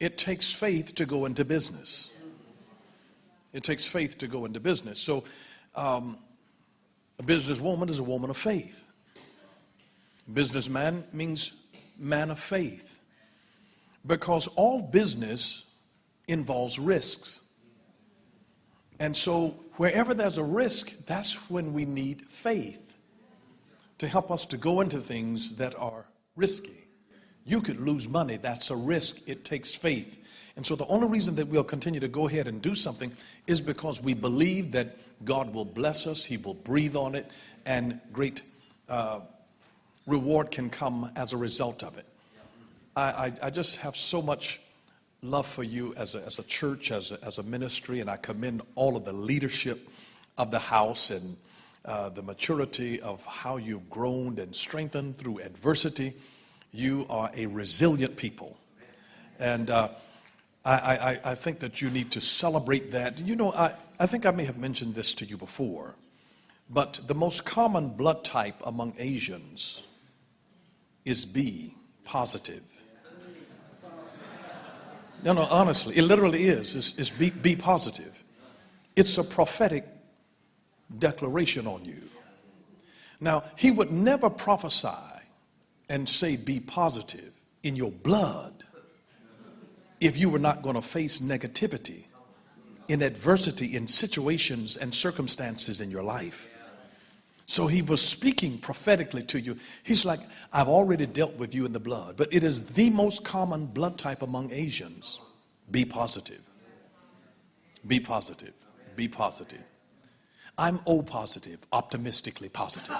It takes faith to go into business. It takes faith to go into business. So a businesswoman is a woman of faith. Businessman means man of faith. Because all business involves risks. And so wherever there's a risk, that's when we need faith to help us to go into things that are risky. You could lose money. That's a risk. It takes faith. And so the only reason that we'll continue to go ahead and do something is because we believe that God will bless us. He will breathe on it, and great reward can come as a result of it. I just have so much love for you as a church, as a ministry, and I commend all of the leadership of the house and the maturity of how you've grown and strengthened through adversity. You are a resilient people. And I think that you need to celebrate that. You know, I think I may have mentioned this to you before, but the most common blood type among Asians is B, positive. No, honestly, it literally is. It's be positive. It's a prophetic declaration on you. Now, he would never prophesy and say be positive in your blood if you were not going to face negativity in adversity, in situations and circumstances in your life. So he was speaking prophetically to you. He's like, I've already dealt with you in the blood, but it is the most common blood type among Asians. Be positive. Be positive. Be positive. I'm O positive, optimistically positive.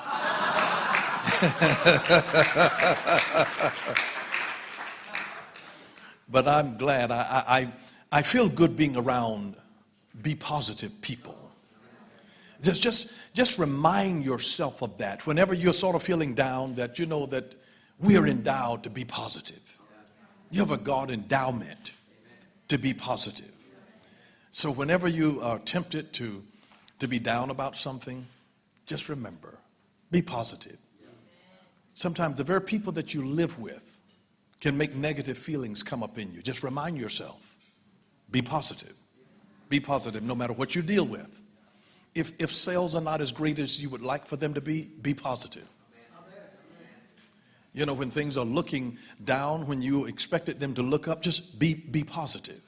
But I'm glad. I feel good being around be positive people. Just remind yourself of that whenever you're sort of feeling down, that you know that we are endowed to be positive. You have a God endowment to be positive. So whenever you are tempted to be down about something, just remember, be positive. Sometimes the very people that you live with can make negative feelings come up in you. Just remind yourself, be positive. Be positive no matter what you deal with. If sales are not as great as you would like for them to be positive. You know, when things are looking down, when you expected them to look up, just be positive.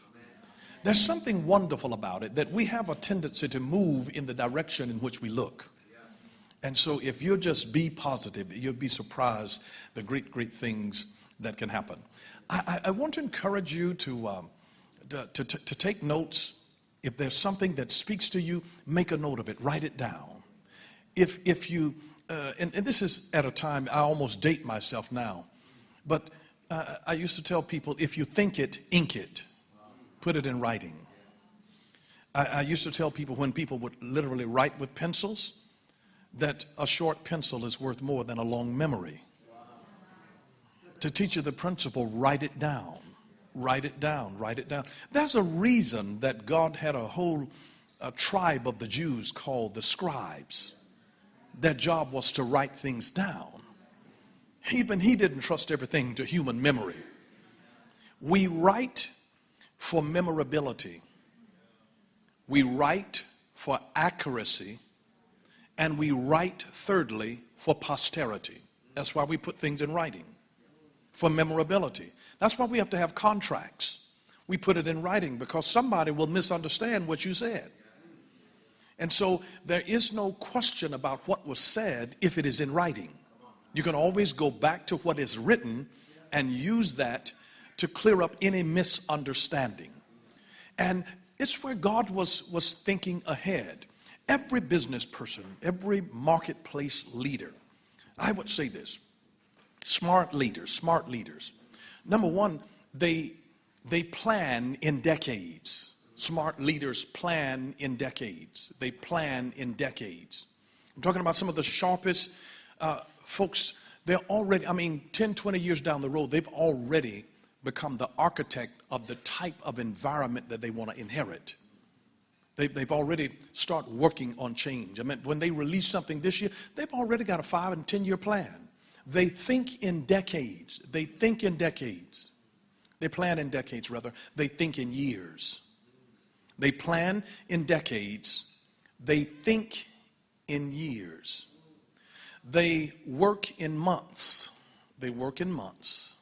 There's something wonderful about it, that we have a tendency to move in the direction in which we look. And so if you just be positive, you'll be surprised the great things that can happen. I want to encourage you to take notes. If there's something that speaks to you, make a note of it. Write it down. If you, and this is at a time, I almost date myself now, but I used to tell people, if you think it, ink it. Put it in writing. I used to tell people, when people would literally write with pencils, that a short pencil is worth more than a long memory. To teach you the principle, write it down. Write it down. Write it down. There's a reason that God had a whole tribe of the Jews called the scribes. Their job was to write things down. Even he didn't trust everything to human memory. We write for memorability. We write for accuracy. And we write, thirdly, for posterity. That's why we put things in writing. For memorability. That's why we have to have contracts. We put it in writing because somebody will misunderstand what you said. And so there is no question about what was said if it is in writing. You can always go back to what is written and use that to clear up any misunderstanding. And it's where God was thinking ahead. Every business person, every marketplace leader, I would say this, smart leaders. Number one, they plan in decades. Smart leaders plan in decades. They plan in decades. I'm talking about some of the sharpest folks. They're already, 10, 20 years down the road, they've already become the architect of the type of environment that they want to inherit. They've already started working on change. When they release something this year, they've already got a 5 and 10 year plan. They think in decades. They They plan in decades, rather. They think in years. They plan in decades. They think in years. They work in months. They work in months.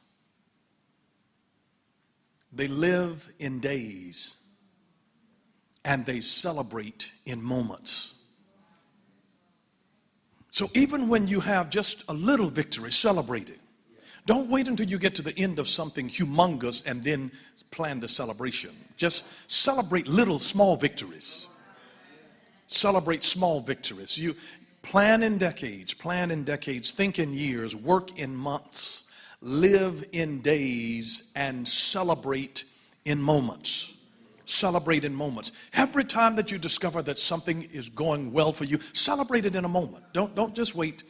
They live in days. And they celebrate in moments. So even when you have just a little victory, celebrate it. Don't wait until you get to the end of something humongous and then plan the celebration. Just celebrate little, small victories. Celebrate small victories. You plan in decades, think in years, work in months, live in days, and celebrate in moments. Celebrate in moments. Every time that you discover that something is going well for you, celebrate it in a moment. Don't just wait.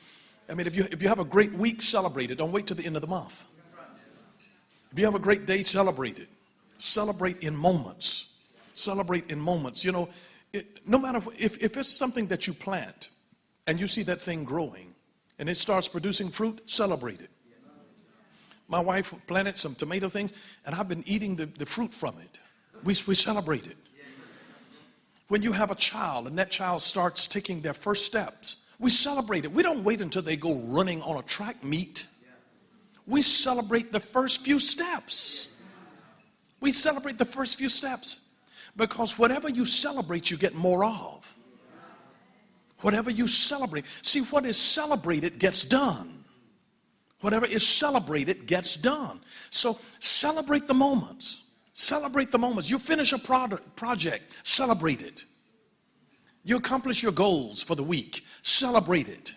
I mean, if you have a great week, celebrate it. Don't wait till the end of the month. If you have a great day, celebrate it. Celebrate in moments. Celebrate in moments. You know, no matter if it's something that you plant and you see that thing growing and it starts producing fruit, celebrate it. My wife planted some tomato things and I've been eating the fruit from it. We celebrate it. When you have a child and that child starts taking their first steps, we celebrate it. We don't wait until they go running on a track meet. We celebrate the first few steps. We celebrate the first few steps. Because whatever you celebrate, you get more of. Whatever you celebrate. See, what is celebrated gets done. Whatever is celebrated gets done. So celebrate the moments. Celebrate the moments. You finish a project, celebrate it. You accomplish your goals for the week, celebrate it.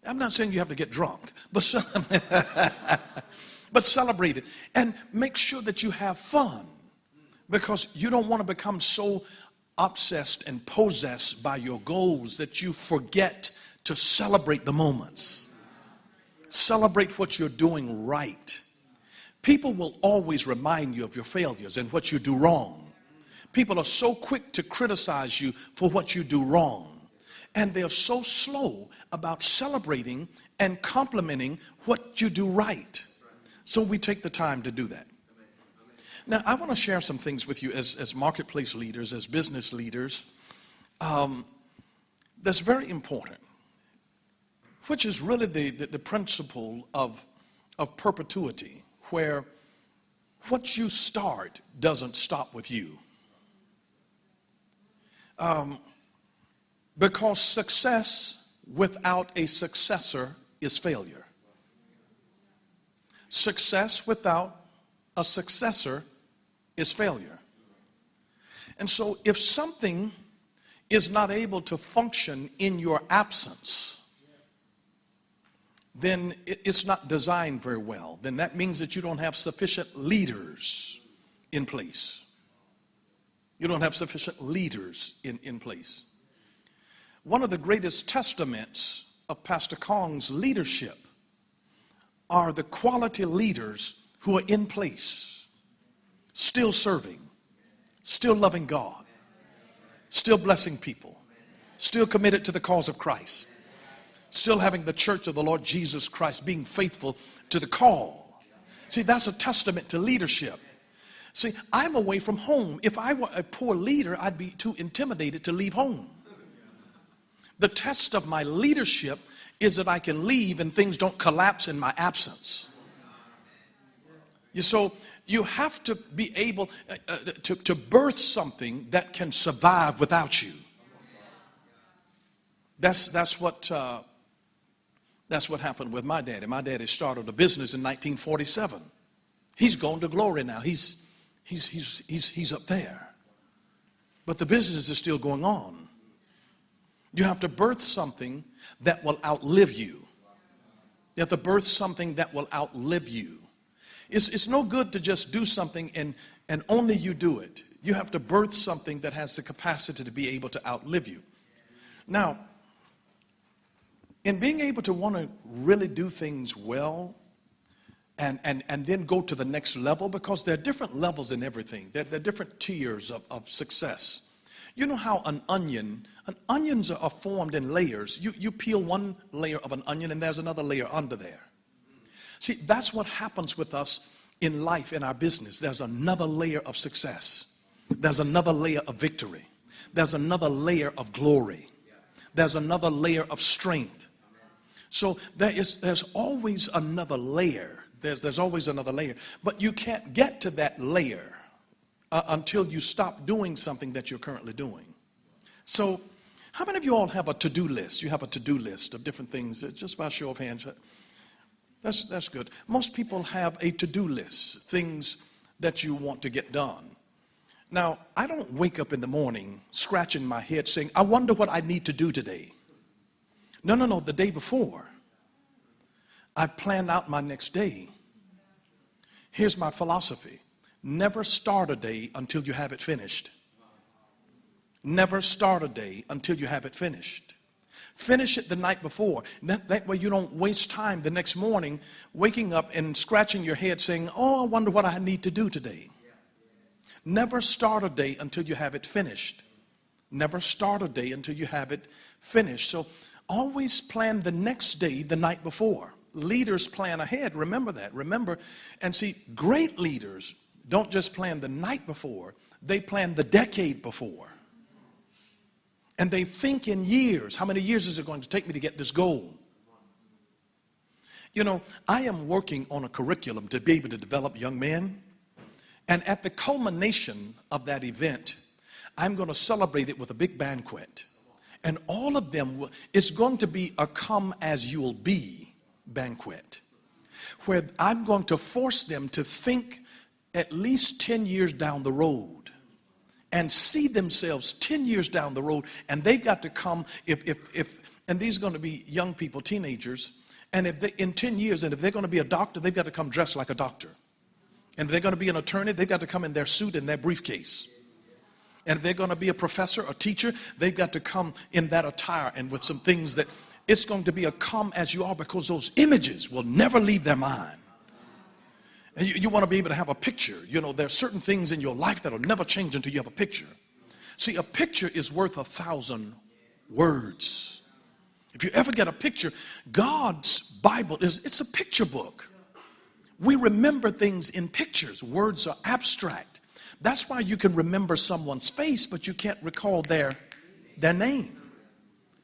I'm not saying you have to get drunk, but celebrate it. And make sure that you have fun, because you don't want to become so obsessed and possessed by your goals that you forget to celebrate the moments. Celebrate what you're doing right. People will always remind you of your failures and what you do wrong. People are so quick to criticize you for what you do wrong. And they're so slow about celebrating and complimenting what you do right. So we take the time to do that. Now, I want to share some things with you as marketplace leaders, as business leaders, that's very important, which is really the principle of perpetuity, where what you start doesn't stop with you. Because success without a successor is failure. Success without a successor is failure. And so if something is not able to function in your absence, then it's not designed very well. Then that means that you don't have sufficient leaders in place. You don't have sufficient leaders in place. One of the greatest testaments of Pastor Kong's leadership are the quality leaders who are in place, still serving, still loving God, still blessing people, still committed to the cause of Christ, still having the church of the Lord Jesus Christ, being faithful to the call. See, that's a testament to leadership. See, I'm away from home. If I were a poor leader, I'd be too intimidated to leave home. The test of my leadership is that I can leave and things don't collapse in my absence. So you have to be able to birth something that can survive without you. That's what happened with my daddy. My daddy started a business in 1947. He's gone to glory now. He's up there. But the business is still going on. You have to birth something that will outlive you. You have to birth something that will outlive you. It's no good to just do something and only you do it. You have to birth something that has the capacity to be able to outlive you. Now, in being able to want to really do things well and then go to the next level, because there are different levels in everything. There are different tiers of success. You know how onions are formed in layers. You peel one layer of an onion and there's another layer under there. See, that's what happens with us in life, in our business, there's another layer of success. There's another layer of victory. There's another layer of glory. There's another layer of strength. So there's always another layer. There's always another layer. But you can't get to that layer until you stop doing something that you're currently doing. So how many of you all have a to-do list? You have a to-do list of different things. Just by show of hands. That's good. Most people have a to-do list, things that you want to get done. Now, I don't wake up in the morning scratching my head saying, I wonder what I need to do today. No. The day before, I've planned out my next day. Here's my philosophy. Never start a day until you have it finished. Never start a day until you have it finished. Finish it the night before. That way you don't waste time the next morning waking up and scratching your head saying, oh, I wonder what I need to do today. Never start a day until you have it finished. Never start a day until you have it finished. So always plan the next day the night before. Leaders plan ahead. Remember that. Remember. And see, great leaders don't just plan the night before. They plan the decade before. And they think in years. How many years is it going to take me to get this goal? You know, I am working on a curriculum to be able to develop young men. And at the culmination of that event, I'm going to celebrate it with a big banquet. And all of them, it's going to be a come as you'll be banquet, where I'm going to force them to think at least 10 years down the road and see themselves 10 years down the road. And they've got to come, and these are going to be young people, teenagers, and if they, in 10 years, and if they're going to be a doctor, they've got to come dressed like a doctor. And if they're going to be an attorney, they've got to come in their suit and their briefcase. And if they're going to be a professor, a teacher, they've got to come in that attire and with some things that it's going to be a come as you are, because those images will never leave their mind. And you want to be able to have a picture. You know, there are certain things in your life that will never change until you have a picture. See, a picture is worth 1,000 words. If you ever get a picture, God's Bible it's a picture book. We remember things in pictures. Words are abstract. That's why you can remember someone's face, but you can't recall their name.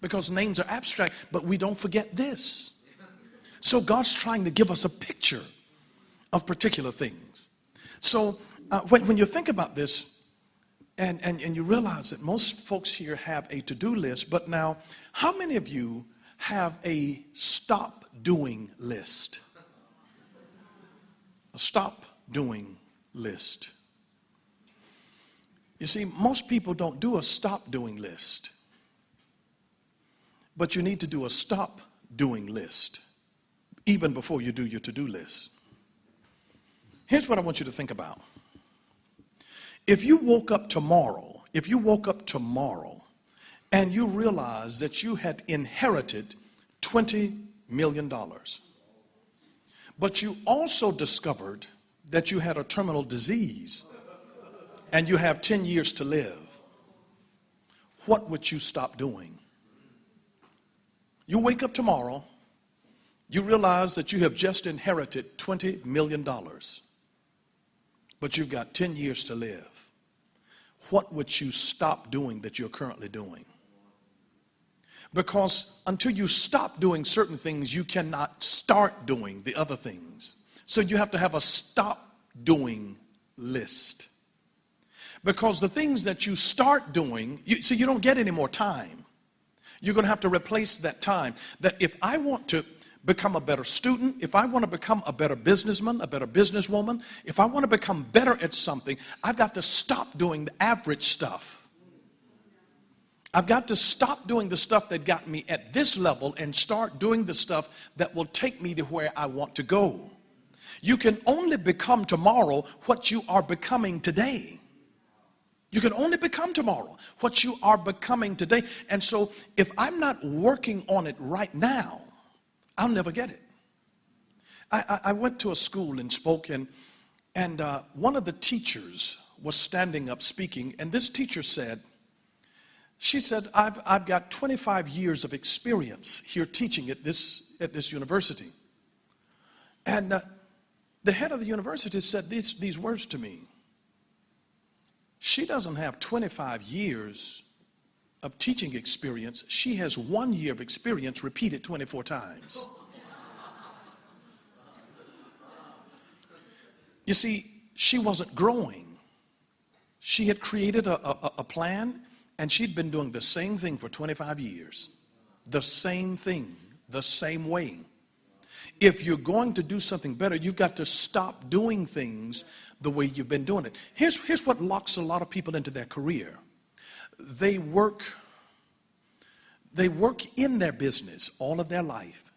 Because names are abstract, but we don't forget this. So God's trying to give us a picture of particular things. So when you think about this, and you realize that most folks here have a to-do list, but now, how many of you have a stop doing list? A stop doing list. You see, most people don't do a stop doing list. But you need to do a stop doing list even before you do your to-do list. Here's what I want you to think about. If you woke up tomorrow and you realized that you had inherited $20 million, but you also discovered that you had a terminal disease and you have 10 years to live, what would you stop doing? You wake up tomorrow, you realize that you have just inherited $20 million, but you've got 10 years to live. What would you stop doing that you're currently doing? Because until you stop doing certain things, you cannot start doing the other things. So you have to have a stop doing list. Because the things that you start doing, you don't get any more time. You're going to have to replace that time. That if I want to become a better student, if I want to become a better businessman, a better businesswoman, if I want to become better at something, I've got to stop doing the average stuff. I've got to stop doing the stuff that got me at this level and start doing the stuff that will take me to where I want to go. You can only become tomorrow what you are becoming today. You can only become tomorrow what you are becoming today. And so if I'm not working on it right now, I'll never get it. I went to a school and spoke, and one of the teachers was standing up speaking, and this teacher said, she said, I've got 25 years of experience here teaching at this university. And The head of the university said these words to me. She doesn't have 25 years of teaching experience. She has 1 year of experience repeated 24 times. You see, she wasn't growing. She had created a plan, and she'd been doing the same thing for 25 years. The same thing, the same way. If you're going to do something better, you've got to stop doing things the way you've been doing it. Here's what locks a lot of people into their career. They work in their business all of their life,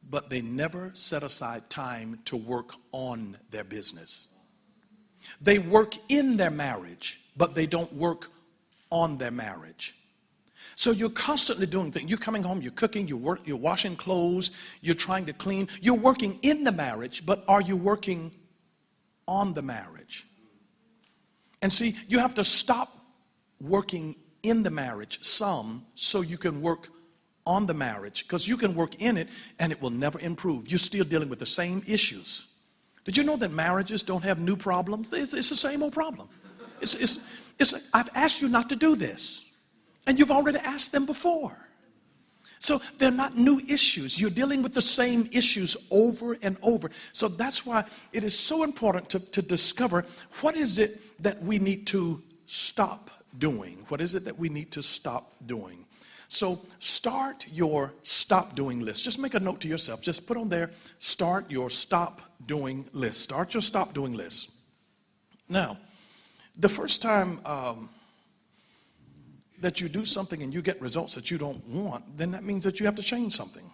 but they never set aside time to work on their business. They work in their marriage, but they don't work on their marriage. So you're constantly doing things. You're coming home, you're cooking, you're washing clothes, you're trying to clean. You're working in the marriage, but are you working on the marriage? And see, you have to stop working in the marriage some so you can work on the marriage, because you can work in it and it will never improve. You're still dealing with the same issues. Did you know that marriages don't have new problems? It's the same old problem. I've asked you not to do this, and you've already asked them before. So they're not new issues. You're dealing with the same issues over and over. So that's why it is so important to discover what is it that we need to stop doing. What is it that we need to stop doing? So start your stop doing list. Just make a note to yourself. Just put on there, start your stop doing list. Start your stop doing list. Now, the first time that you do something and you get results that you don't want, then that means that you have to change something.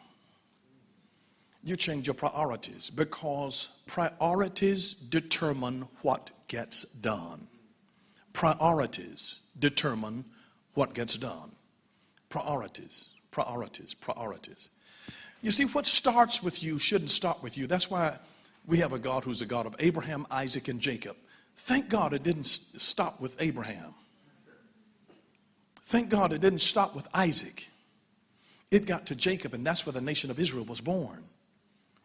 You change your priorities, because priorities determine what gets done. Priorities determine what gets done. Priorities, priorities, priorities. You see, what starts with you shouldn't stop with you. That's why we have a God who's a God of Abraham, Isaac, and Jacob. Thank God it didn't stop with Abraham. Thank God it didn't stop with Isaac. It got to Jacob, and that's where the nation of Israel was born.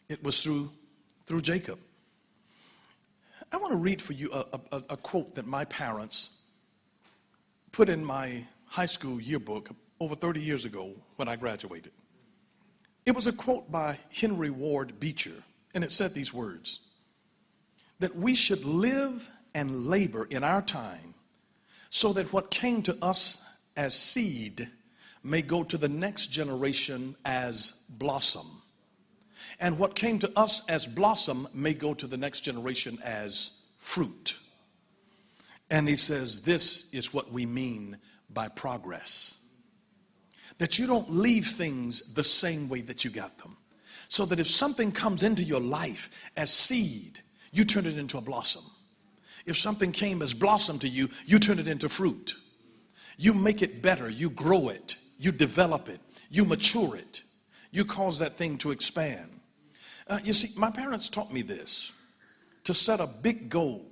It was through Jacob. I want to read for you a quote that my parents put in my high school yearbook over 30 years ago when I graduated. It was a quote by Henry Ward Beecher, and it said these words: that we should live and labor in our time so that what came to us as seed may go to the next generation as blossom, and what came to us as blossom may go to the next generation as fruit. And he says this is what we mean by progress. That you don't leave things the same way that you got them. So that if something comes into your life as seed, you turn it into a blossom. If something came as blossom to you, you turn it into fruit. You make it better, you grow it, you develop it, you mature it. You cause that thing to expand. You see, my parents taught me this, to set a big goal.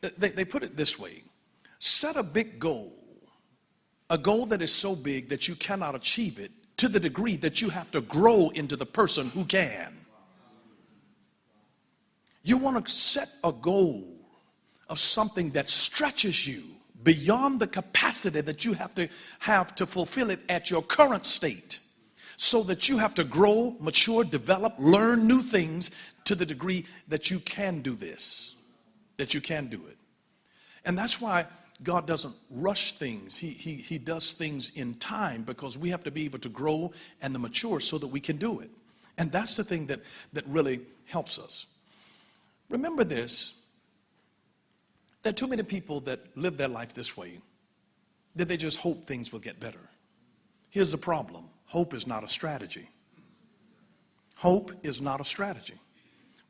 They put it this way: set a big goal. A goal that is so big that you cannot achieve it to the degree that you have to grow into the person who can. You want to set a goal of something that stretches you beyond the capacity that you have to fulfill it at your current state, so that you have to grow, mature, develop, learn new things to the degree that you can do this, that you can do it. And that's why God doesn't rush things. He does things in time, because we have to be able to grow and mature so that we can do it. And that's the thing that really helps us. Remember this: there are too many people that live their life this way, that they just hope things will get better. Here's the problem: hope is not a strategy. Hope is not a strategy.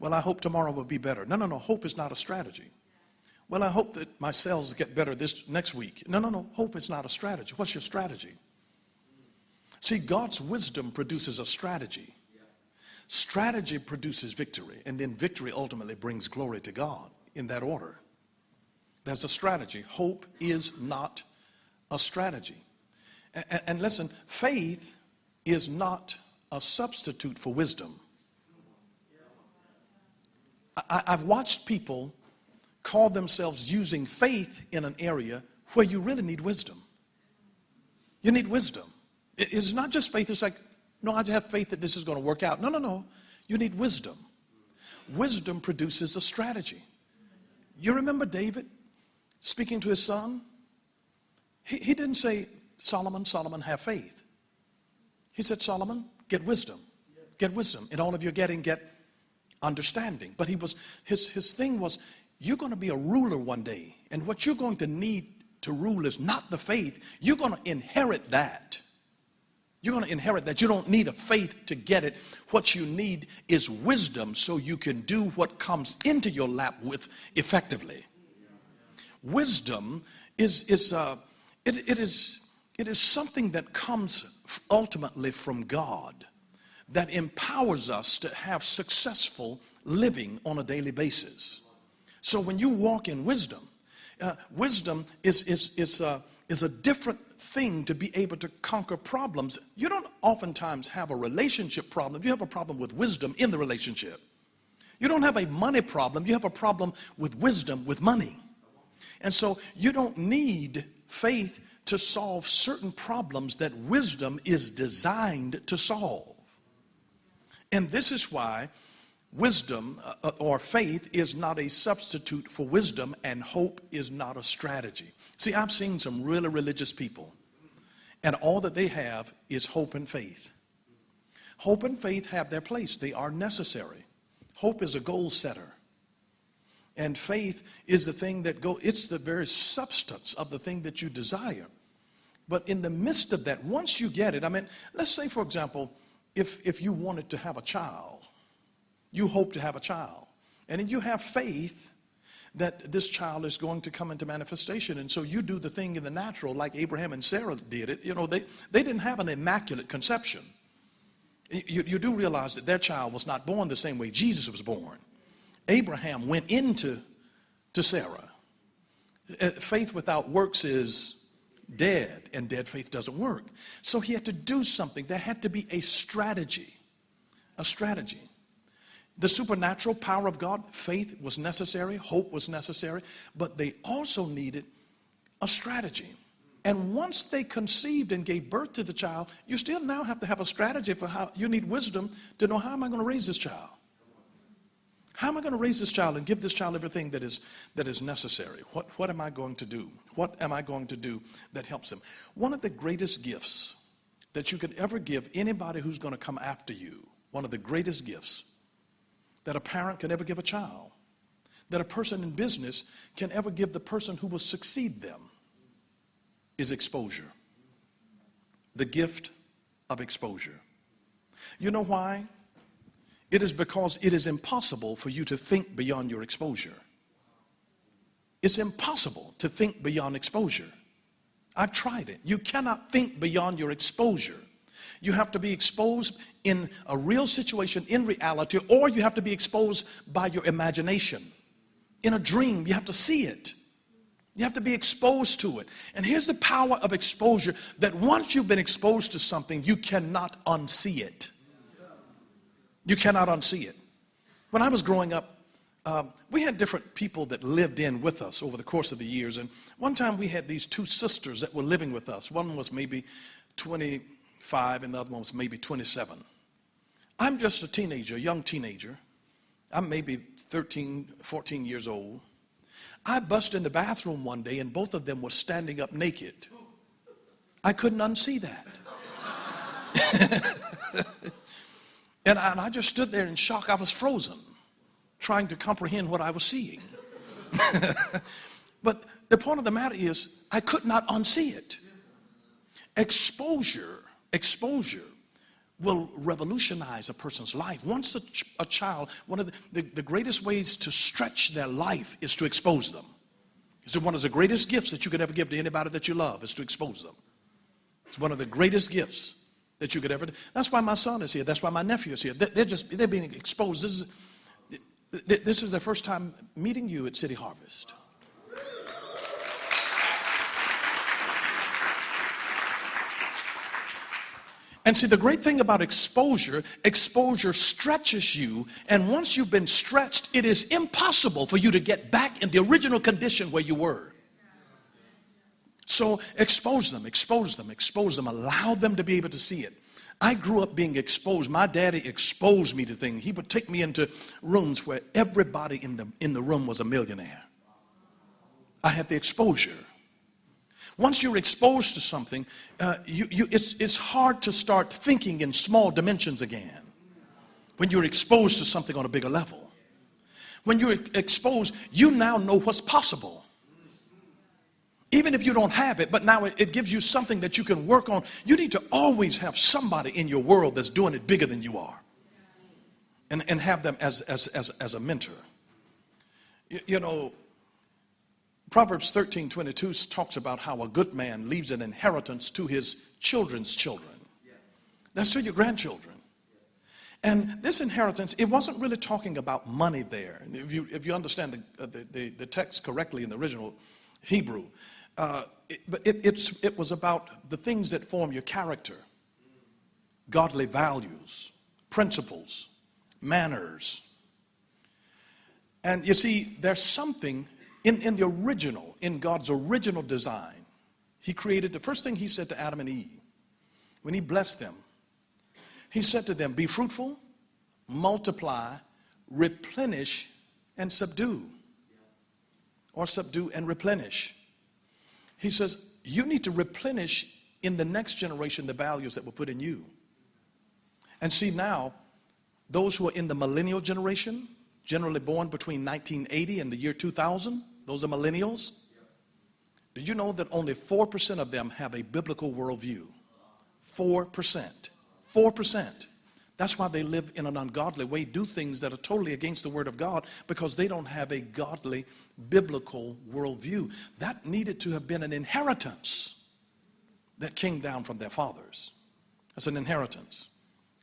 Well, I hope tomorrow will be better. No. Hope is not a strategy. Well, I hope that my sales get better this next week. No. Hope is not a strategy. What's your strategy? See, God's wisdom produces a strategy. Strategy produces victory, and then victory ultimately brings glory to God, in that order. There's a strategy. Hope is not a strategy. And listen, faith is not a substitute for wisdom. I've watched people call themselves using faith in an area where you really need wisdom. You need wisdom. It's not just faith. It's like, no, I have faith that this is going to work out. No, no, no. You need wisdom. Wisdom produces a strategy. You remember David speaking to his son? He didn't say, Solomon, Solomon, have faith. He said, Solomon, get wisdom. Get wisdom. In all of your getting, get understanding. But his thing was, you're going to be a ruler one day. And what you're going to need to rule is not the faith. You're going to inherit that. You're going to inherit that. You don't need a faith to get it. What you need is wisdom so you can do what comes into your lap with effectively. Wisdom is something that comes ultimately from God that empowers us to have successful living on a daily basis. So when you walk in wisdom, wisdom is a different thing to be able to conquer problems. You don't oftentimes have a relationship problem. You have a problem with wisdom in the relationship. You don't have a money problem. You have a problem with wisdom with money. And so you don't need faith to solve certain problems that wisdom is designed to solve. And this is why wisdom or faith is not a substitute for wisdom, and hope is not a strategy. See, I've seen some really religious people, and all that they have is hope and faith. Hope and faith have their place. They are necessary. Hope is a goal setter. And faith is the thing that it's the very substance of the thing that you desire. But in the midst of that, once you get it, I mean, let's say, for example, if you wanted to have a child, you hope to have a child, and then you have faith that this child is going to come into manifestation, and so you do the thing in the natural like Abraham and Sarah did it. You know, they didn't have an immaculate conception. You do realize that their child was not born the same way Jesus was born. Abraham went into Sarah. Faith without works is dead, and dead faith doesn't work. So he had to do something. There had to be a strategy. A strategy. The supernatural power of God, faith was necessary, hope was necessary, but they also needed a strategy. And once they conceived and gave birth to the child, you still now have to have a strategy for how you need wisdom to know, how am I going to raise this child? How am I going to raise this child and give this child everything that is necessary? What am I going to do? What am I going to do that helps him? One of the greatest gifts that you could ever give anybody who's going to come after you, one of the greatest gifts that a parent can ever give a child, that a person in business can ever give the person who will succeed them, is exposure. The gift of exposure. You know why? It is because it is impossible for you to think beyond your exposure. It's impossible to think beyond exposure. I've tried it. You cannot think beyond your exposure. You have to be exposed in a real situation, in reality, or you have to be exposed by your imagination. In a dream, you have to see it. You have to be exposed to it. And here's the power of exposure, that once you've been exposed to something, you cannot unsee it. You cannot unsee it. When I was growing up, we had different people that lived in with us over the course of the years. And one time we had these two sisters that were living with us. One was maybe 25 and the other one was maybe 27. I'm just a teenager, a young teenager. I'm maybe 13, 14 years old. I bust in the bathroom one day and both of them were standing up naked. I couldn't unsee that. And I just stood there in shock. I was frozen, trying to comprehend what I was seeing. But the point of the matter is, I could not unsee it. Exposure will revolutionize a person's life. Once a child, one of the greatest ways to stretch their life is to expose them. It's one of the greatest gifts that you could ever give to anybody that you love, is to expose them. It's one of the greatest gifts that you could ever do. That's why my son is here. That's why my nephew is here. They're being exposed. This is their first time meeting you at City Harvest. And see, the great thing about exposure stretches you. And once you've been stretched, it is impossible for you to get back in the original condition where you were. So expose them. Allow them to be able to see it. I grew up being exposed. My daddy exposed me to things. He would take me into rooms where everybody in the room was a millionaire. I had the exposure. Once you're exposed to something, it's hard to start thinking in small dimensions again when you're exposed to something on a bigger level. When you're exposed, you now know what's possible. Even if you don't have it, but now it gives you something that you can work on. You need to always have somebody in your world that's doing it bigger than you are. And have them as a mentor. You know, Proverbs 13:22 talks about how a good man leaves an inheritance to his children's children. That's to your grandchildren. And this inheritance, it wasn't really talking about money there. If you understand the text correctly in the original Hebrew, but it was about the things that form your character, godly values, principles, manners. And you see, there's something in God's original design. He created, the first thing he said to Adam and Eve, when he blessed them, he said to them, be fruitful, multiply, replenish, and subdue. Or subdue and replenish. He says, you need to replenish in the next generation the values that were put in you. And see now, those who are in the millennial generation, generally born between 1980 and the year 2000, those are millennials. Did you know that only 4% of them have a biblical worldview? 4%. 4%. That's why they live in an ungodly way, do things that are totally against the Word of God, because they don't have a godly, biblical worldview. That needed to have been an inheritance that came down from their fathers. That's an inheritance.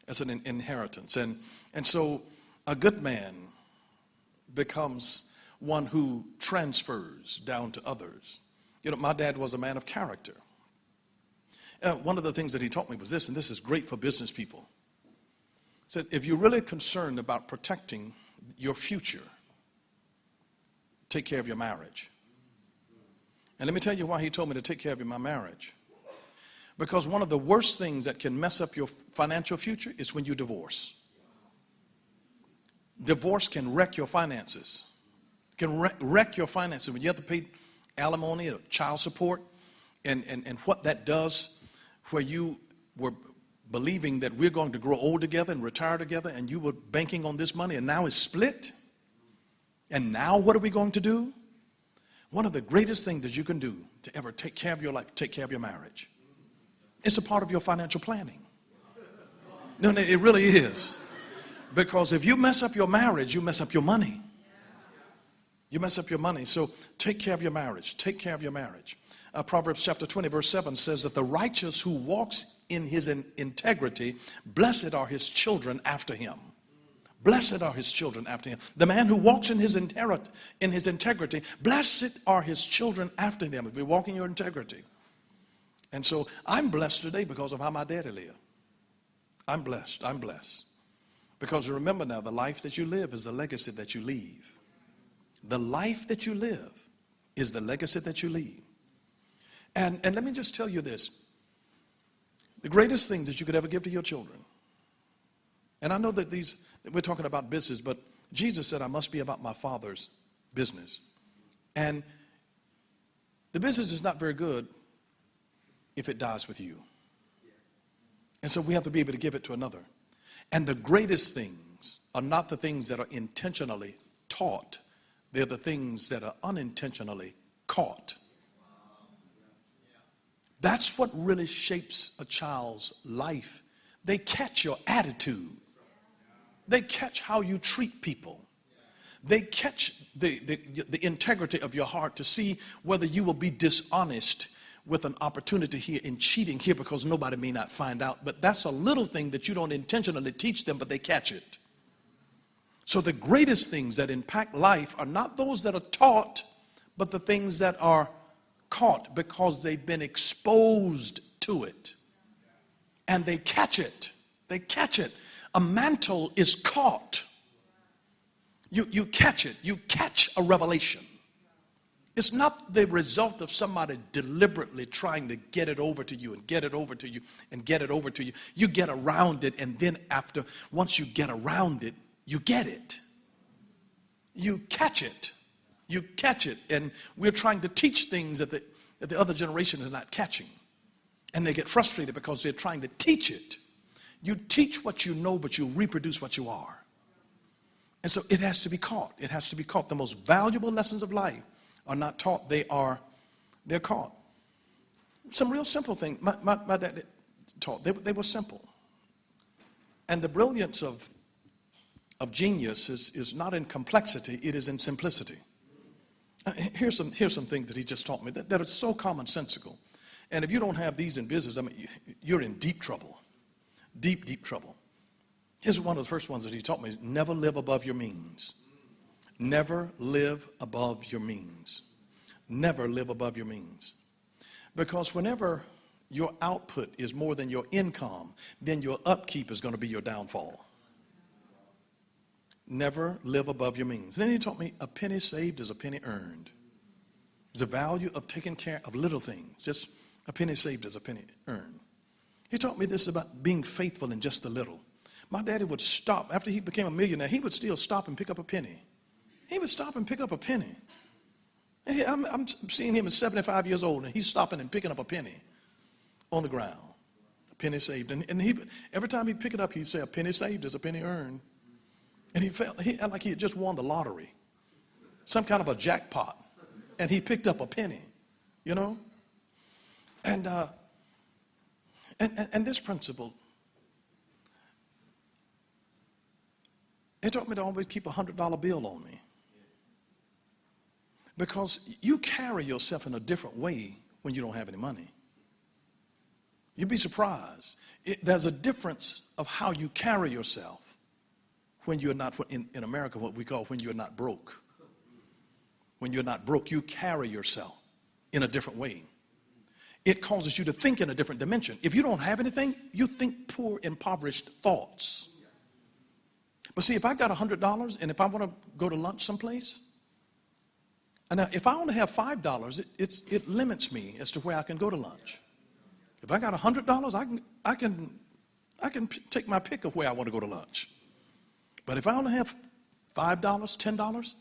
That's an inheritance. And so a good man becomes one who transfers down to others. You know, my dad was a man of character. One of the things that he taught me was this, and this is great for business people. He said, if you're really concerned about protecting your future, take care of your marriage. And let me tell you why he told me to take care of my marriage. Because one of the worst things that can mess up your financial future is when you divorce. Divorce can wreck your finances. Can wreck your finances when you have to pay alimony or child support, and what that does, where you were believing that we're going to grow old together and retire together, and you were banking on this money, and now it's split. And now what are we going to do? One of the greatest things that you can do to ever take care of your life, take care of your marriage. It's a part of your financial planning. No, it really is. Because if you mess up your marriage, you mess up your money. You mess up your money. So take care of your marriage. Take care of your marriage. Proverbs chapter 20 verse 7 says that the righteous who walks in his integrity, blessed are his children after him. Blessed are his children after him. The man who walks in his integrity, blessed are his children after him. If we walk in your integrity. And so I'm blessed today because of how my daddy lived. I'm blessed. I'm blessed. Because remember now, the life that you live is the legacy that you leave. The life that you live is the legacy that you leave. And let me just tell you this. The greatest thing that you could ever give to your children. And I know that we're talking about business, but Jesus said, I must be about my Father's business. And the business is not very good if it dies with you. And so we have to be able to give it to another. And the greatest things are not the things that are intentionally taught. They're the things that are unintentionally caught. That's what really shapes a child's life. They catch your attitude. They catch how you treat people. They catch the integrity of your heart to see whether you will be dishonest with an opportunity here in cheating here, because nobody may not find out. But that's a little thing that you don't intentionally teach them, but they catch it. So the greatest things that impact life are not those that are taught, but the things that are caught because they've been exposed to it. and they catch it. They catch it. A mantle is caught. You catch it. You catch a revelation. It's not the result of somebody deliberately trying to get it over to you and get it over to you and get it over to you. You get around it, and then once you get around it, you get it. You catch it. You catch it. And we're trying to teach things that the other generation is not catching. And they get frustrated because they're trying to teach it. You teach what you know, but you reproduce what you are. And so it has to be caught. It has to be caught. The most valuable lessons of life are not taught, they're caught. Some real simple things my dad taught. They were simple. And the brilliance of genius is not in complexity, it is in simplicity. Here's some things that he just taught me that are so commonsensical. And if you don't have these in business, I mean, you're in deep trouble. Deep trouble. Here's one of the first ones that he taught me: never live above your means. Never live above your means. Never live above your means. Because whenever your output is more than your income, then your upkeep is going to be your downfall. Never live above your means. Then he taught me a penny saved is a penny earned. There's a value of taking care of little things. Just a penny saved is a penny earned. He taught me this about being faithful in just a little. My daddy would stop. After he became a millionaire, he would still stop and pick up a penny. He would stop and pick up a penny. I'm seeing him at 75 years old, and he's stopping and picking up a penny on the ground. A penny saved. And every time he'd pick it up, he'd say, a penny saved is a penny earned. And he felt like he had just won the lottery, some kind of a jackpot. And he picked up a penny, you know. And this principle, it taught me to always keep a $100 bill on me. Because you carry yourself in a different way when you don't have any money. You'd be surprised. There's a difference of how you carry yourself when you're not, in America, what we call when you're not broke. When you're not broke, you carry yourself in a different way. It causes you to think in a different dimension. If you don't have anything, you think poor, impoverished thoughts. But see, if I got $100 and if I want to go to lunch someplace, and now if I only have $5, it limits me as to where I can go to lunch. If I got $100, I can take my pick of where I want to go to lunch. But if I only have $5, $10,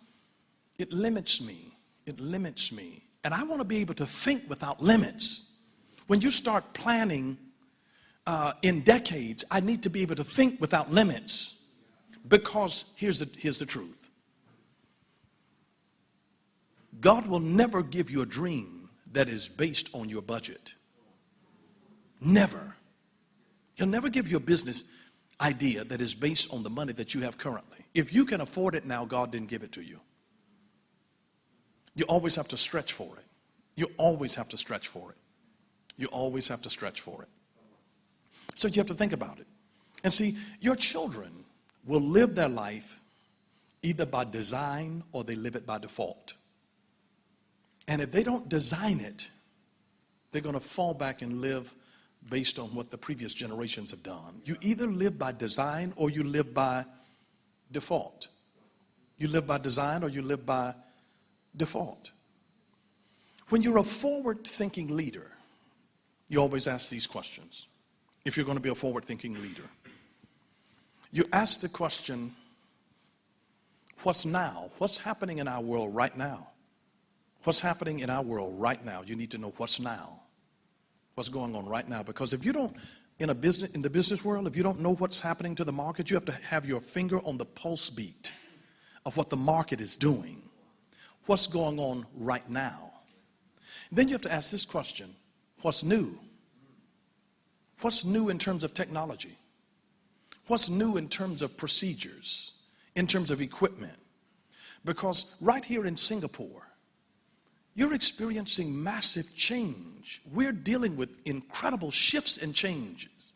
it limits me. It limits me. And I want to be able to think without limits. When you start planning in decades, I need to be able to think without limits. Because here's the truth. God will never give you a dream that is based on your budget. Never. He'll never give you a business idea that is based on the money that you have currently. If you can afford it now, God didn't give it to you. You always have to stretch for it. You always have to stretch for it. You always have to stretch for it. So you have to think about it. And see, your children will live their life either by design or they live it by default. And if they don't design it, they're going to fall back and live based on what the previous generations have done. You either live by design or you live by default. You live by design or you live by default. When you're a forward-thinking leader, you always ask these questions. If you're going to be a forward-thinking leader, you ask the question, what's now? What's happening in our world right now? What's happening in our world right now? You need to know what's now. What's going on right now? Because if you don't, in the business world, if you don't know what's happening to the market, you have to have your finger on the pulse beat of what the market is doing. What's going on right now? Then you have to ask this question, what's new? What's new in terms of technology? What's new in terms of procedures, in terms of equipment? Because right here in Singapore, you're experiencing massive change. We're dealing with incredible shifts and changes.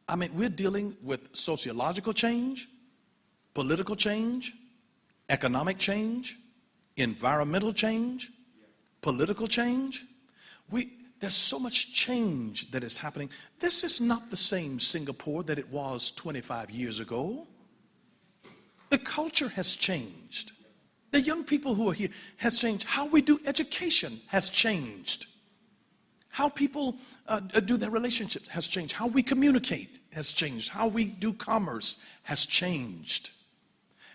I mean, we're dealing with sociological change, political change, economic change, environmental change, political change. There's so much change that is happening. This is not the same Singapore that it was 25 years ago. The culture has changed. The young people who are here has changed. How we do education has changed. How people do their relationships has changed. How we communicate has changed. How we do commerce has changed.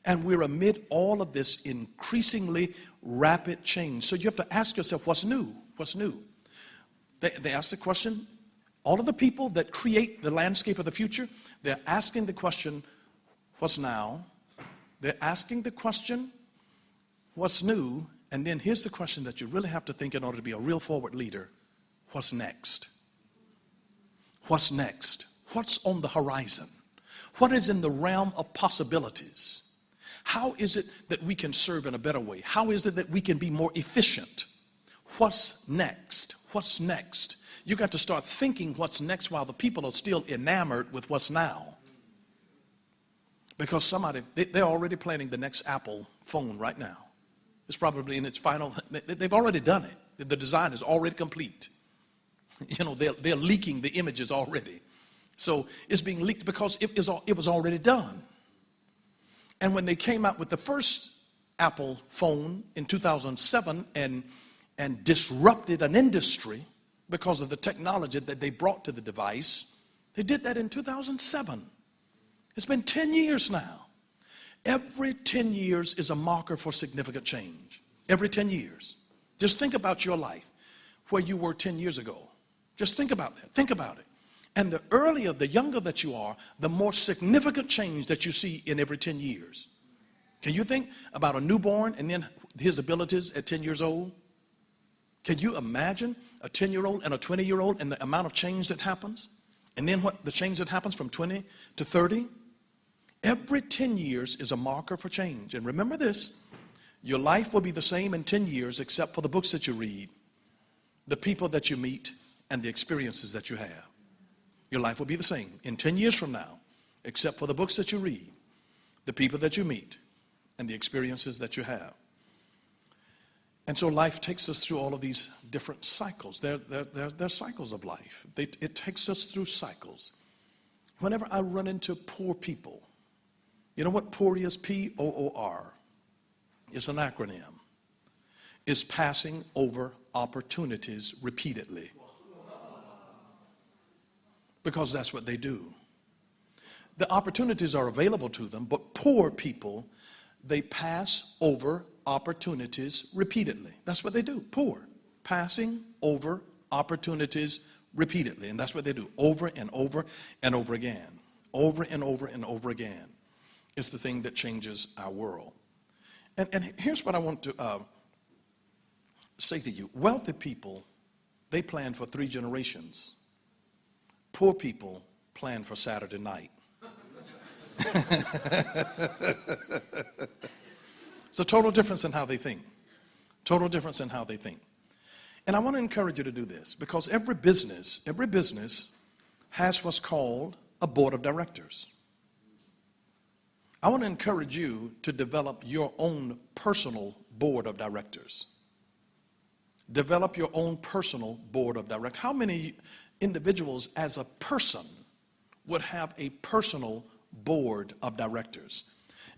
And we're amid all of this increasingly rapid change. So you have to ask yourself, what's new? What's new? They ask the question, all of the people that create the landscape of the future, they're asking the question, what's now? They're asking the question, what's new? And then here's the question that you really have to think in order to be a real forward leader. What's next? What's next? What's on the horizon? What is in the realm of possibilities? How is it that we can serve in a better way? How is it that we can be more efficient? What's next? What's next? You got to start thinking what's next while the people are still enamored with what's now. Because they're already planning the next Apple phone right now. It's probably in its final, they've already done it. The design is already complete. You know, they're leaking the images already. So it's being leaked because it was already done. And when they came out with the first Apple phone in 2007 and disrupted an industry because of the technology that they brought to the device, they did that in 2007. It's been 10 years now. Every 10 years is a marker for significant change. Every 10 years. Just think about your life, where you were 10 years ago. Just think about that. Think about it. And the earlier, the younger that you are, the more significant change that you see in every 10 years. Can you think about a newborn and then his abilities at 10 years old? Can you imagine a 10-year-old and a 20-year-old and the amount of change that happens? And then what the change that happens from 20 to 30? Every 10 years is a marker for change. And remember this, your life will be the same in 10 years except for the books that you read, the people that you meet, and the experiences that you have. Your life will be the same in 10 years from now, except for the books that you read, the people that you meet, and the experiences that you have. And so life takes us through all of these different cycles. They're cycles of life. It takes us through cycles. Whenever I run into poor people, you know what poor is? P-O-O-R. It's an acronym. It's passing over opportunities repeatedly. Because that's what they do. The opportunities are available to them, but poor people, they pass over opportunities repeatedly. That's what they do. Poor. Passing over opportunities repeatedly. And that's what they do over and over and over again. Over and over and over again. It's the thing that changes our world. And here's what I want to say to you. Wealthy people, they plan for 3 generations. Poor people plan for Saturday night. It's a total difference in how they think. Total difference in how they think. And I want to encourage you to do this because every business has what's called a board of directors. I want to encourage you to develop your own personal board of directors. Develop your own personal board of directors. How many individuals as a person would have a personal board of directors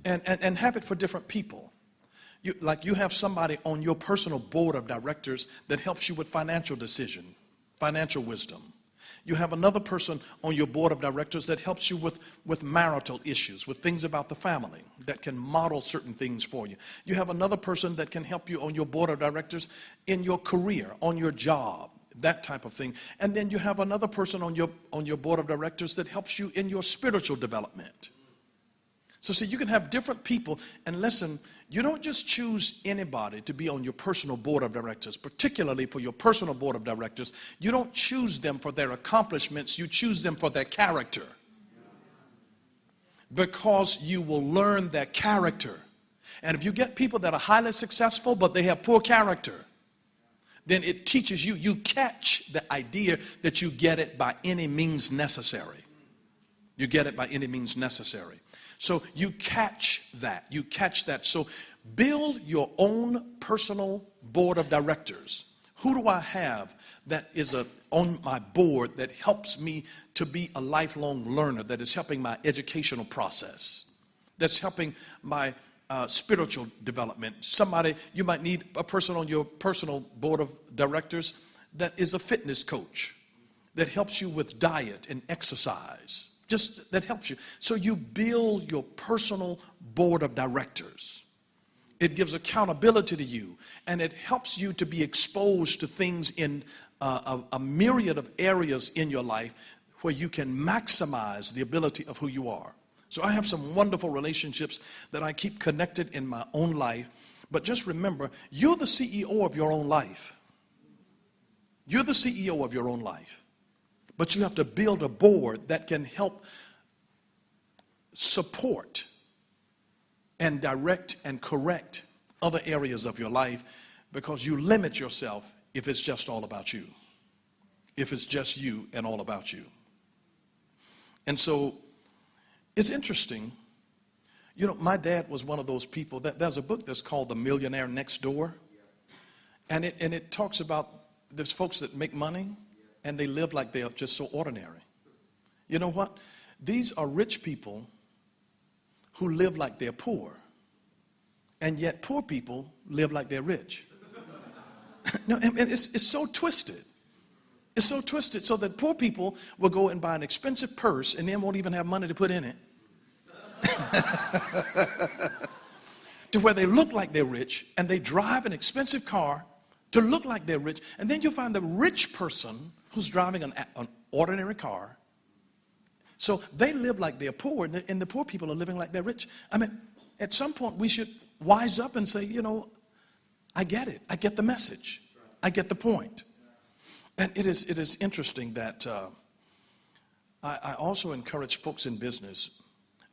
and have it for different people? You have somebody on your personal board of directors that helps you with financial decision, financial wisdom. You have another person on your board of directors that helps you with marital issues, with things about the family, that can model certain things for you. You have another person that can help you on your board of directors in your career, on your job, that type of thing. And then you have another person on your board of directors that helps you in your spiritual development. So see, you can have different people, and listen, you don't just choose anybody to be on your personal board of directors, particularly for your personal board of directors. You don't choose them for their accomplishments, you choose them for their character. Because you will learn their character. And if you get people that are highly successful, but they have poor character, then it teaches you, you catch the idea that you get it by any means necessary. You get it by any means necessary. So you catch that. So build your own personal board of directors Who do I have that is on my board that helps me to be a lifelong learner, that is helping my educational process, that's helping my spiritual development? Somebody, you might need a person on your personal board of directors that is a fitness coach, that helps you with diet and exercise, just that helps you. So you build your personal board of directors. It gives accountability to you, and it helps you to be exposed to things in a myriad of areas in your life where you can maximize the ability of who you are. So I have some wonderful relationships that I keep connected in my own life. But just remember, you're the CEO of your own life. You're the CEO of your own life. But you have to build a board that can help support and direct and correct other areas of your life, because you limit yourself if it's just all about you. If it's just you and all about you. And so it's interesting. You know, my dad was one of those people that there's a book that's called The Millionaire Next Door. And it talks about there's folks that make money and they live like they're just so ordinary. You know what? These are rich people who live like they're poor, and yet poor people live like they're rich. No, and it's so twisted. It's so twisted so that poor people will go and buy an expensive purse and then won't even have money to put in it. To where they look like they're rich, and they drive an expensive car to look like they're rich, and then you'll find the rich person who's driving an ordinary car. So they live like they're poor, and the poor people are living like they're rich. I mean, at some point we should wise up and say, you know, I get it. I get the message. I get the point. And it is interesting that I also encourage folks in business,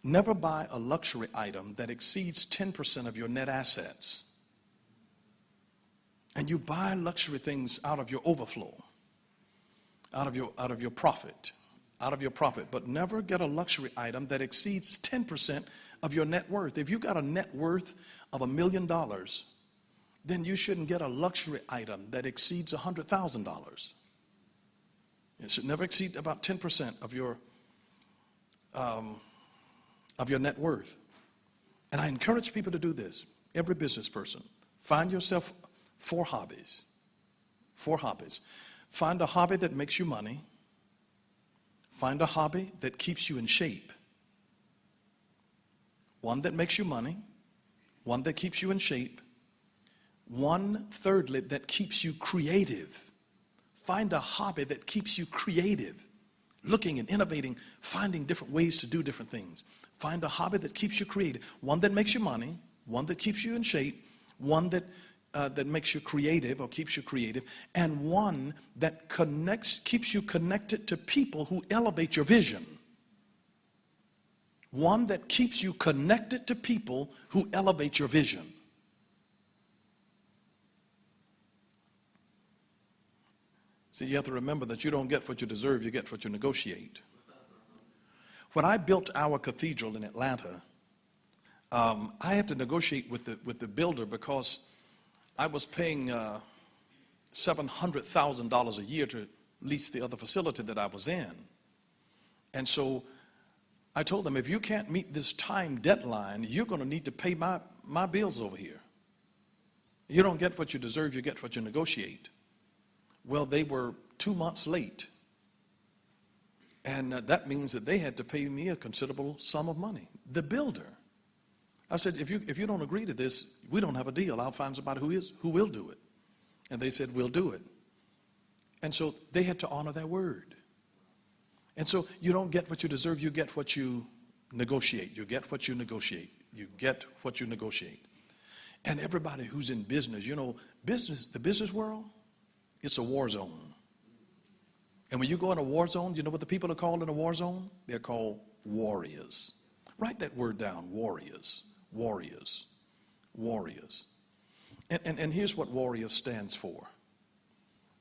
never buy a luxury item that exceeds 10% of your net assets. And you buy luxury things out of your overflow, out of your profit. But never get a luxury item that exceeds 10% of your net worth. If you got a net worth of $1 million, then you shouldn't get a luxury item that exceeds $100,000. It should never exceed about 10% of your net worth. And I encourage people to do this. Every business person, find yourself 4 hobbies. 4 hobbies. Find a hobby that makes you money. Find a hobby that keeps you in shape. One that makes you money. One that keeps you in shape. One, thirdly, that keeps you creative. Find a hobby that keeps you creative. Looking and innovating, finding different ways to do different things. Find a hobby that keeps you creative. One that makes you money. One that keeps you in shape. One that makes you creative or keeps you creative, and one that keeps you connected to people who elevate your vision. One that keeps you connected to people who elevate your vision. See, you have to remember that you don't get what you deserve, you get what you negotiate. When I built our cathedral in Atlanta, I had to negotiate with the builder because I was paying $700,000 a year to lease the other facility that I was in. And so I told them, if you can't meet this time deadline, you're going to need to pay my bills over here. You don't get what you deserve, you get what you negotiate. Well, they were 2 months late. And that means that they had to pay me a considerable sum of money. The builder. I said, if you don't agree to this, we don't have a deal. I'll find somebody who will do it. And they said, we'll do it. And so they had to honor their word. And so you don't get what you deserve, you get what you negotiate. You get what you negotiate. You get what you negotiate. And everybody who's in business, you know, the business world, it's a war zone. And when you go in a war zone, you know what the people are called in a war zone? They're called warriors. Write that word down, warriors. Warriors. Warriors. And here's what warriors stands for.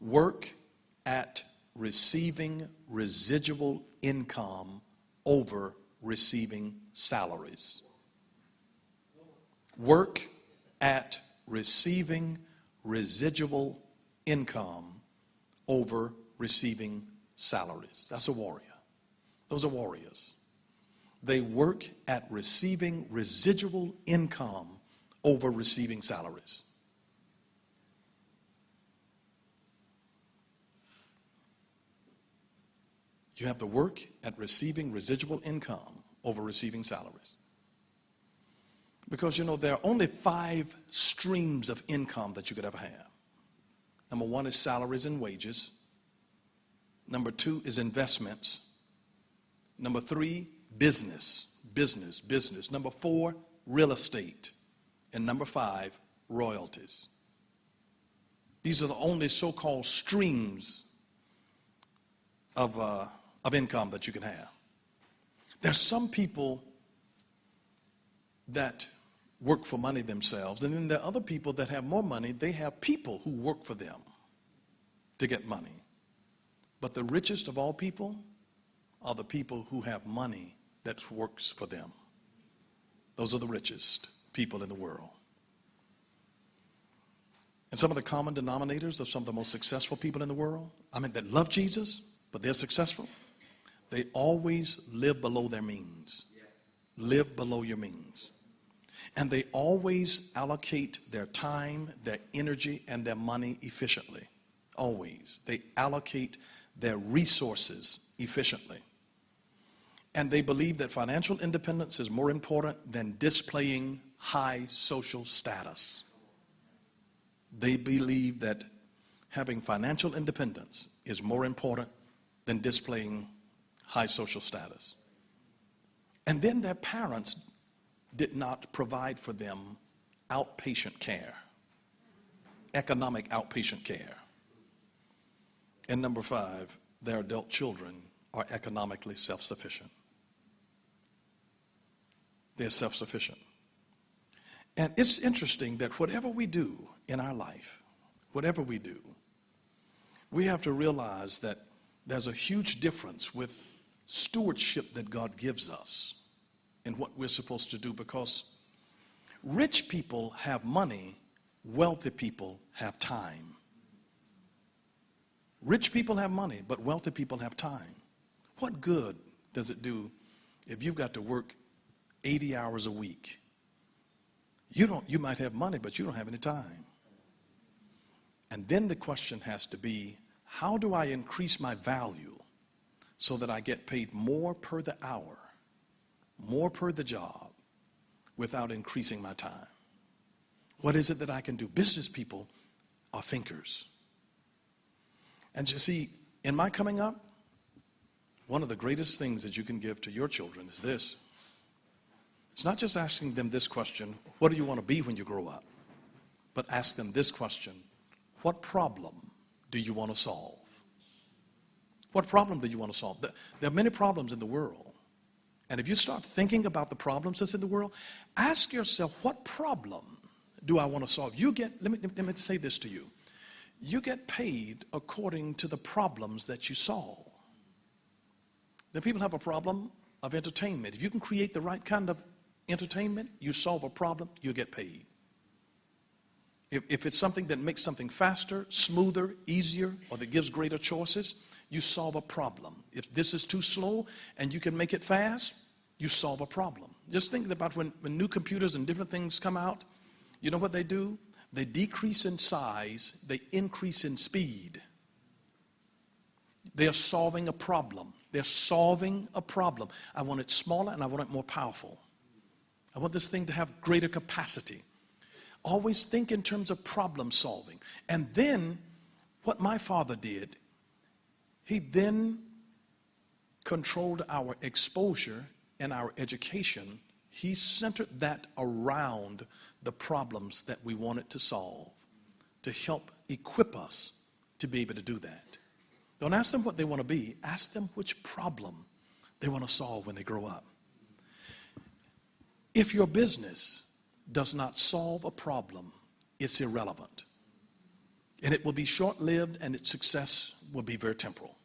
Work at receiving residual income over receiving salaries. Work at receiving residual income over receiving salaries. That's a warrior. Those are warriors. They work at receiving residual income over receiving salaries. You have to work at receiving residual income over receiving salaries. Because, you know, there are only 5 streams of income that you could ever have. Number 1 is salaries and wages. Number 2 is investments. Number 3, business. Number 4, real estate. And number 5, royalties. These are the only so-called streams of income that you can have. There's some people that work for money themselves, and then there are other people that have more money. They have people who work for them to get money. But the richest of all people are the people who have money that works for them. Those are the richest people in the world. And some of the common denominators of some of the most successful people in the world, that love Jesus, but they're successful, they always live below their means. Live below your means. And they always allocate their time, their energy, and their money efficiently. Always. They allocate their resources efficiently. And they believe that financial independence is more important than displaying high social status. They believe that having financial independence is more important than displaying high social status. And then their parents did not provide for them outpatient care, economic outpatient care. And number 5, their adult children are economically self-sufficient. They're self-sufficient. And it's interesting that whatever we do in our life, whatever we do, we have to realize that there's a huge difference with stewardship that God gives us in what we're supposed to do, because rich people have money, wealthy people have time. Rich people have money, but wealthy people have time. What good does it do if you've got to work 80 hours a week? You might have money, but you don't have any time. And then the question has to be, how do I increase my value so that I get paid more per the hour, more per the job, without increasing my time? What is it that I can do? Business people are thinkers. And you see, in my coming up, one of the greatest things that you can give to your children is this. It's not just asking them this question, what do you want to be when you grow up? But ask them this question, what problem do you want to solve? What problem do you want to solve? There are many problems in the world. And if you start thinking about the problems that's in the world, ask yourself, what problem do I want to solve? Let me say this to you. You get paid according to the problems that you solve. The people have a problem of entertainment. If you can create the right kind of entertainment, you solve a problem, you get paid. If it's something that makes something faster, smoother, easier, or that gives greater choices, you solve a problem. If this is too slow and you can make it fast, you solve a problem. Just think about when new computers and different things come out, you know what they do? They decrease in size, they increase in speed. They are solving a problem. They're solving a problem. I want it smaller and I want it more powerful. I want this thing to have greater capacity. Always think in terms of problem solving. And then what my father did, he then controlled our exposure and our education. He centered that around the problems that we wanted to solve, to help equip us to be able to do that. Don't ask them what they want to be. Ask them which problem they want to solve when they grow up. If your business does not solve a problem, it's irrelevant. And it will be short-lived, and its success will be very temporal.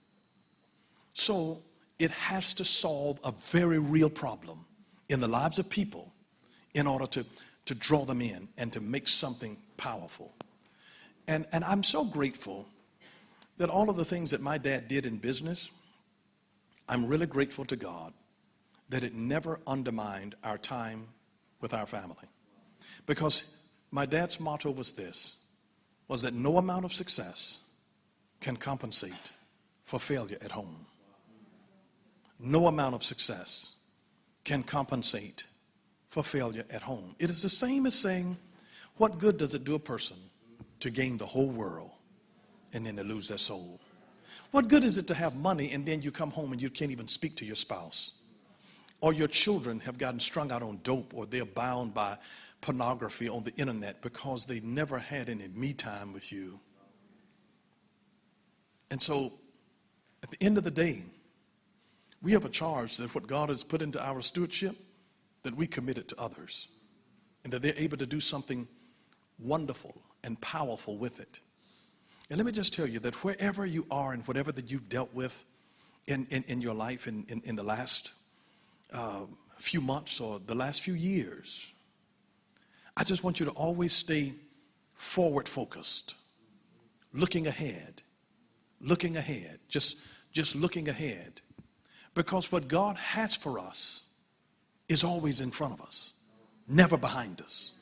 So it has to solve a very real problem in the lives of people in order to draw them in and to make something powerful. And I'm so grateful that all of the things that my dad did in business, I'm really grateful to God that it never undermined our time with our family. Because my dad's motto was that no amount of success can compensate for failure at home. No amount of success can compensate for failure at home. It is the same as saying, what good does it do a person to gain the whole world and then to lose their soul? What good is it to have money and then you come home and you can't even speak to your spouse? Or your children have gotten strung out on dope, or they're bound by pornography on the internet because they never had any me time with you. And so at the end of the day, we have a charge that what God has put into our stewardship, that we commit it to others, and that they're able to do something wonderful and powerful with it. And let me just tell you that wherever you are and whatever that you've dealt with in your life in the last few months or the last few years, I just want you to always stay forward focused, looking ahead, just looking ahead. Because what God has for us is always in front of us, never behind us.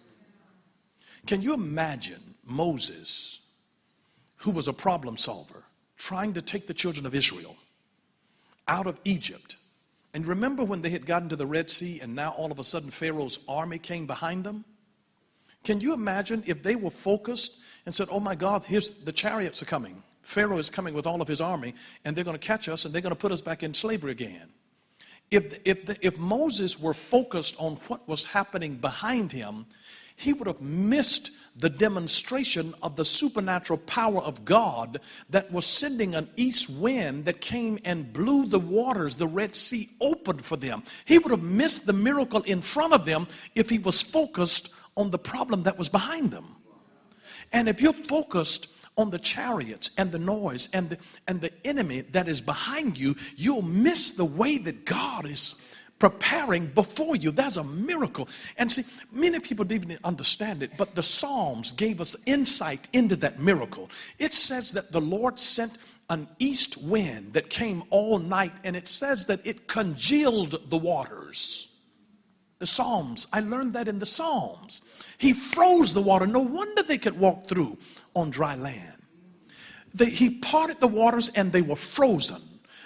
Can you imagine Moses, who was a problem solver, trying to take the children of Israel out of Egypt? And remember when they had gotten to the Red Sea and now all of a sudden Pharaoh's army came behind them? Can you imagine if they were focused and said, oh my God, here's the chariots are coming. Pharaoh is coming with all of his army, and they're going to catch us, and they're going to put us back in slavery again. If Moses were focused on what was happening behind him, he would have missed the demonstration of the supernatural power of God that was sending an east wind that came and blew the waters, the Red Sea, open for them. He would have missed the miracle in front of them if he was focused on the problem that was behind them. And if you're focused on the chariots and the noise and the enemy that is behind you, you'll miss the way that God is preparing before you. That's a miracle. And see, many people didn't understand it, but the Psalms gave us insight into that miracle. It says that the Lord sent an east wind that came all night, and it says that it congealed the waters. The Psalms, I learned that in the Psalms. He froze the water. No wonder they could walk through on dry land. He parted the waters and they were frozen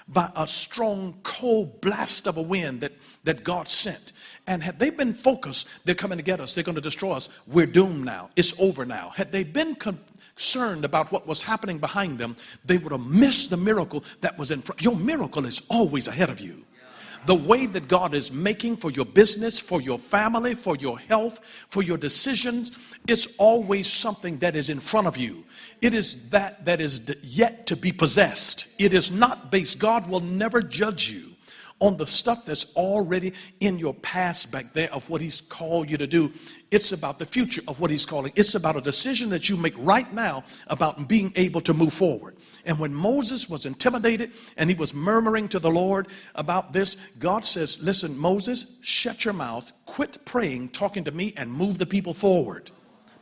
by a strong cold blast of a wind that God sent. And had they been focused, they're coming to get us, they're going to destroy us, we're doomed now, it's over now. Had they been concerned about what was happening behind them, they would have missed the miracle that was in front. Your miracle is always ahead of you. The way that God is making for your business, for your family, for your health, for your decisions, it's always something that is in front of you. It is that is yet to be possessed. It is not based. God will never judge you on the stuff that's already in your past back there of what he's called you to do. It's about the future of what he's calling. It's about a decision that you make right now about being able to move forward. And when Moses was intimidated and he was murmuring to the Lord about this, God says, listen, Moses, shut your mouth, quit praying, talking to me, and move the people forward.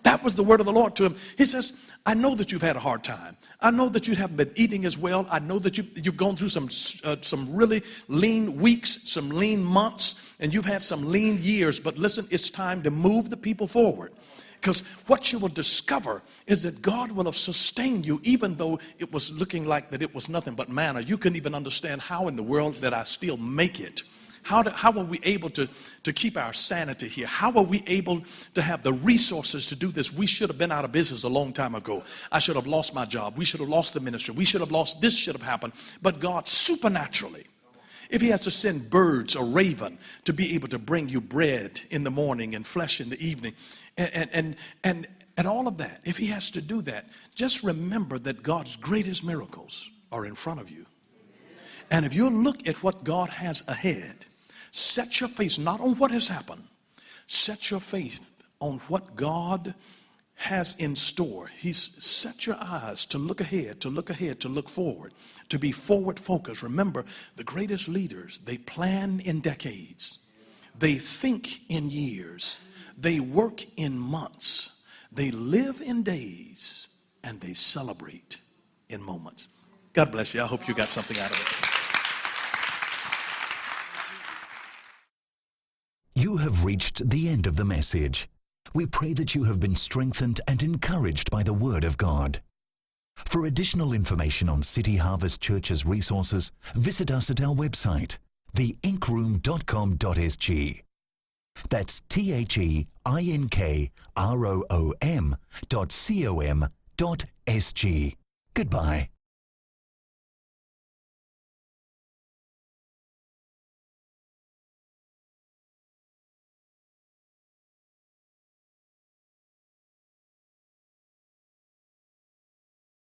That was the word of the Lord to him. He says, I know that you've had a hard time. I know that you haven't been eating as well. I know that you've gone through some really lean weeks, some lean months, and you've had some lean years. But listen, it's time to move the people forward. Because what you will discover is that God will have sustained you even though it was looking like that it was nothing but manna. You couldn't even understand how in the world that I still make it. How are we able to keep our sanity here? How are we able to have the resources to do this? We should have been out of business a long time ago. I should have lost my job. We should have lost the ministry. We should have lost, this should have happened. But God supernaturally, if he has to send birds or raven to be able to bring you bread in the morning and flesh in the evening and all of that, if he has to do that, just remember that God's greatest miracles are in front of you. And if you look at what God has ahead, set your face not on what has happened. Set your faith on what God has in store. He's set your eyes to look ahead, to look forward, to be forward focused. Remember, the greatest leaders, they plan in decades. They think in years. They work in months. They live in days. and they celebrate in moments. God bless you. I hope you got something out of it. You have reached the end of the message. We pray that you have been strengthened and encouraged by the Word of God. For additional information on City Harvest Church's resources, visit us at our website, theinkroom.com.sg. That's theinkroom.com.sg. Goodbye.